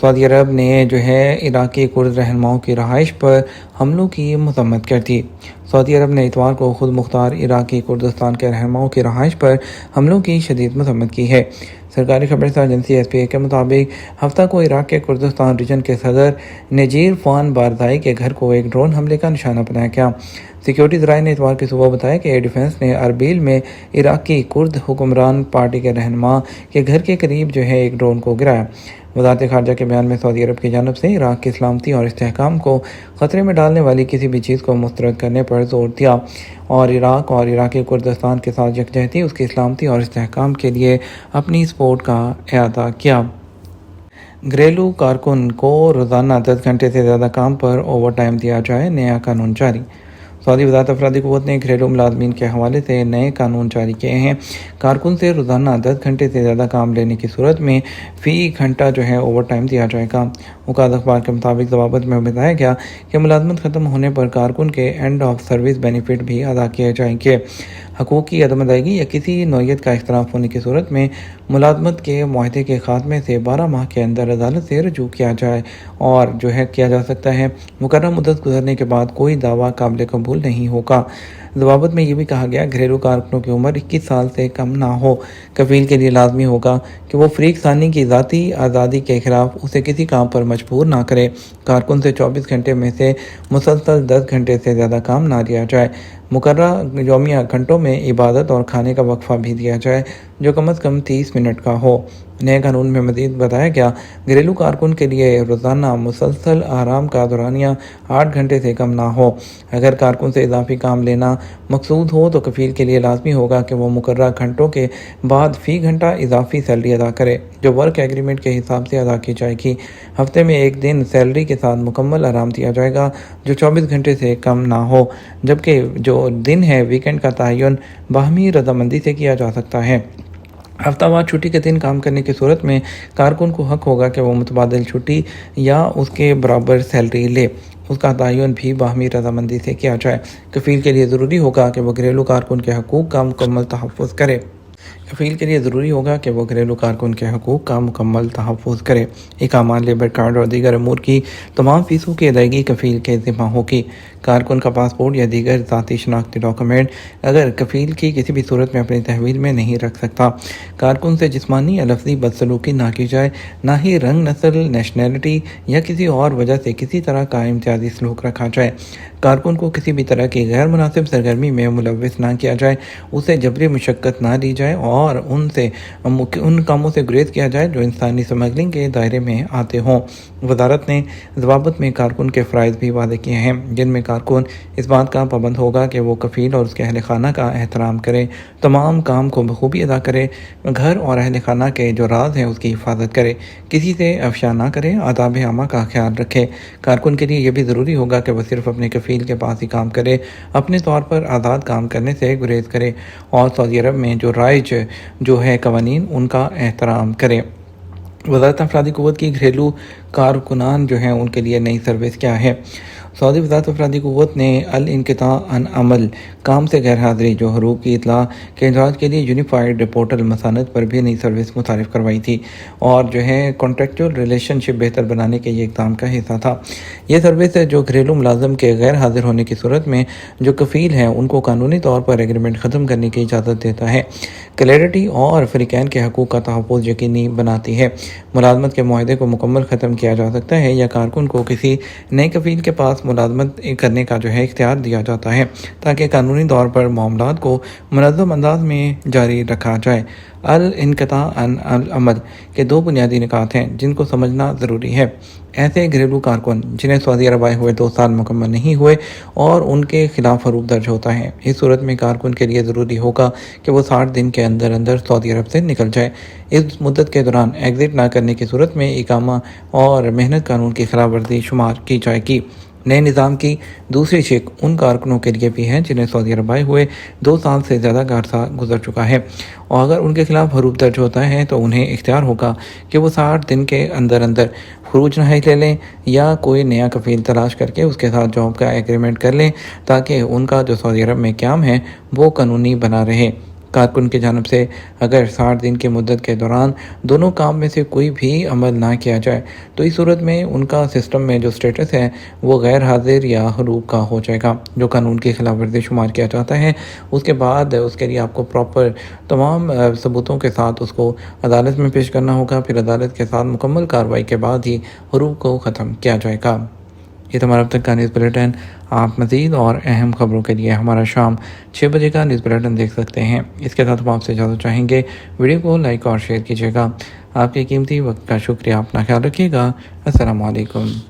سعودی عرب نے عراقی کرد رہنماؤں کی رہائش پر حملوں کی مذمت کر دی۔ سعودی عرب نے اتوار کو خود مختار عراقی کردستان کے رہنماؤں کی رہائش پر حملوں کی شدید مذمت کی ہے۔ سرکاری خبررساں ایجنسی SPA کے مطابق ہفتہ کو عراق کے کردستان ریجن کے صدر نجیر فان بارزائی کے گھر کو ایک ڈرون حملے کا نشانہ بنایا گیا۔ سیکیورٹی ذرائع نے اتوار کی صبح بتایا کہ ایئر ڈیفنس نے اربیل میں عراقی کرد حکمران پارٹی کے رہنما کے گھر کے قریب ایک ڈرون کو گرایا۔ وزارت خارجہ کے بیان میں سعودی عرب کی جانب سے عراق کی سلامتی اور استحکام کو خطرے میں ڈالنے والی کسی بھی چیز کو مسترد کرنے پر زور دیا اور عراق اور عراقی کردستان کے ساتھ یکجہتی اس کی سلامتی اور استحکام کے لیے اپنی سپورٹ کا اعادہ کیا۔ گھریلو کارکن کو روزانہ 10 گھنٹے سے زیادہ کام پر اوور ٹائم دیا جائے، نیا قانون جاری۔ سعودی وزارت افرادی قوت نے گھریلو ملازمین کے حوالے سے نئے قانون جاری کیے ہیں۔ کارکن سے روزانہ 10 گھنٹے سے زیادہ کام لینے کی صورت میں فی گھنٹہ اوور ٹائم دیا جائے گا۔ اوقات اخبار کے مطابق ضوابط میں بتایا گیا کہ ملازمت ختم ہونے پر کارکن کے اینڈ آف سروس بینیفٹ بھی ادا کیے جائیں گے۔ حقوق کی عدم ادائیگی یا کسی نوعیت کا اختلاف ہونے کی صورت میں ملازمت کے معاہدے کے خاتمے سے 12 ماہ کے اندر عدالت سے رجوع کیا جائے اور کیا جا سکتا ہے۔ مقررہ مدت گزرنے کے بعد کوئی دعویٰ قابل قبول نہیں ہوگا۔ ضوابط میں یہ بھی کہا گیا گھریلو کارکنوں کی عمر 21 سال سے کم نہ ہو۔ کفیل کے لیے لازمی ہوگا کہ وہ فریق ثانی کی ذاتی آزادی کے خلاف اسے کسی کام پر مجبور نہ کرے۔ کارکن سے 24 گھنٹے میں سے مسلسل 10 گھنٹے سے زیادہ کام نہ لیا جائے۔ مقررہ یومیہ گھنٹوں میں عبادت اور کھانے کا وقفہ بھی دیا جائے جو کم از کم 30 منٹ کا ہو۔ نئے قانون میں مزید بتایا گیا گھریلو کارکن کے لیے روزانہ مسلسل آرام کا دورانیہ 8 گھنٹے سے کم نہ ہو۔ اگر کارکن سے اضافی کام لینا مقصود ہو تو کفیل کے لیے لازمی ہوگا کہ وہ مقررہ گھنٹوں کے بعد فی گھنٹہ اضافی سیلری ادا کرے جو ورک ایگریمنٹ کے حساب سے ادا کی جائے گی۔ ہفتے میں ایک دن سیلری کے ساتھ مکمل آرام دیا جائے گا جو 24 گھنٹے سے کم نہ ہو، جبکہ جو دن ویکینڈ کا تعین باہمی رضامندی سے کیا جا سکتا ہے۔ ہفتہ وار چھٹی کے دن کام کرنے کی صورت میں کارکن کو حق ہوگا کہ وہ متبادل چھٹی یا اس کے برابر سیلری لے۔ اس کا تعین بھی باہمی رضامندی سے کیا جائے۔ کفیل کے لیے ضروری ہوگا کہ وہ گھریلو کارکن کے حقوق کا مکمل تحفظ کرے۔ اقامہ، لیبر کارڈ اور دیگر امور کی تمام فیسوں کی ادائیگی کفیل کے ذمہ ہوگی۔ کارکن کا پاسپورٹ یا دیگر ذاتی شناختی ڈاکومنٹ اگر کفیل کی کسی بھی صورت میں اپنی تحویل میں نہیں رکھ سکتا۔ کارکن سے جسمانی یا لفظی بدسلوکی نہ کی جائے، نہ ہی رنگ، نسل، نیشنلٹی یا کسی اور وجہ سے کسی طرح کا امتیازی سلوک رکھا جائے۔ کارکن کو کسی بھی طرح کی غیر مناسب سرگرمی میں ملوث نہ کیا جائے، اسے جبری مشقت نہ دی جائے اور ان کاموں سے گریز کیا جائے جو انسانی سمگلنگ کے دائرے میں آتے ہوں۔ وزارت نے ضوابط میں کارکن کے فرائض بھی واضح کیے ہیں جن میں کارکن اس بات کا پابند ہوگا کہ وہ کفیل اور اس کے اہل خانہ کا احترام کرے، تمام کام کو بخوبی ادا کرے، گھر اور اہل خانہ کے جو راز ہیں اس کی حفاظت کرے، کسی سے افشا نہ کرے، آداب عامہ کا خیال رکھے۔ کارکن کے لیے یہ بھی ضروری ہوگا کہ وہ صرف اپنے کفیل کے پاس ہی کام کرے، اپنے طور پر آزاد کام کرنے سے گریز کرے اور سعودی عرب میں جو رائج قوانین ان کا احترام کرے۔ وزارت افرادی قوت کی گھریلو کارکنان ان کے لیے نئی سروس کیا ہے؟ سعودی وزارت افرادی قوت نے الانقطاع عن عمل، کام سے غیر حاضری، جو حروف کی اطلاع کے اندراج کے لیے یونیفائیڈ پورٹل مسانت پر بھی نئی سروس متعارف کروائی تھی اور کانٹریکچول ریلیشن شپ بہتر بنانے کے یہ اقدام کا حصہ تھا۔ یہ سروس جو گھریلو ملازم کے غیر حاضر ہونے کی صورت میں جو کفیل ہیں ان کو قانونی طور پر ایگریمنٹ ختم کرنے کی اجازت دیتا ہے، کلیئرٹی اور فریقین کے حقوق کا تحفظ یقینی بناتی ہے۔ ملازمت کے معاہدے کو مکمل ختم کیا جا سکتا ہے یا کارکن کو کسی نئے کفیل کے پاس ملازمت کرنے کا اختیار دیا جاتا ہے تاکہ قانونی طور پر معاملات کو منظم انداز میں جاری رکھا جائے۔ الانقطاع عن العمل کے 2 بنیادی نکات ہیں جن کو سمجھنا ضروری ہے۔ ایسے گھریلو کارکن جنہیں سعودی عرب آئے ہوئے 2 سال مکمل نہیں ہوئے اور ان کے خلاف حروف درج ہوتا ہے، اس صورت میں کارکن کے لیے ضروری ہوگا کہ وہ 60 دن کے اندر سعودی عرب سے نکل جائے۔ اس مدت کے دوران ایگزٹ نہ کرنے کی صورت میں اقامہ اور محنت قانون کی خلاف ورزی شمار کی جائے گی۔ نئے نظام کی دوسری شق ان کارکنوں کے لیے بھی ہے جنہیں سعودی عرب آئے ہوئے 2 سال سے زیادہ کا عرصہ گزر چکا ہے اور اگر ان کے خلاف حروف درج ہوتا ہے تو انہیں اختیار ہوگا کہ وہ 60 دن کے اندر خروج رہائی لے لیں یا کوئی نیا کفیل تلاش کر کے اس کے ساتھ جاب کا ایگریمنٹ کر لیں تاکہ ان کا جو سعودی عرب میں قیام ہے وہ قانونی بنا رہے۔ کارکن کی جانب سے اگر 60 دن کی مدت کے دوران دونوں کام میں سے کوئی بھی عمل نہ کیا جائے تو اس صورت میں ان کا سسٹم میں جو سٹیٹس ہے وہ غیر حاضر یا حروب کا ہو جائے گا، جو قانون کی خلاف ورزی شمار کیا جاتا ہے۔ اس کے بعد اس کے لیے آپ کو پراپر تمام ثبوتوں کے ساتھ اس کو عدالت میں پیش کرنا ہوگا، پھر عدالت کے ساتھ مکمل کارروائی کے بعد ہی حروب کو ختم کیا جائے گا۔ یہ تو ہمارا اب تک کا نیوز بلیٹن۔ آپ مزید اور اہم خبروں کے لیے ہمارا شام 6 بجے کا نیوز بلیٹن دیکھ سکتے ہیں۔ اس کے ساتھ ہم آپ سے اجازت چاہیں گے، ویڈیو کو لائک اور شیئر کیجیے گا۔ آپ کے قیمتی وقت کا شکریہ، اپنا خیال رکھیے گا۔ السلام علیکم۔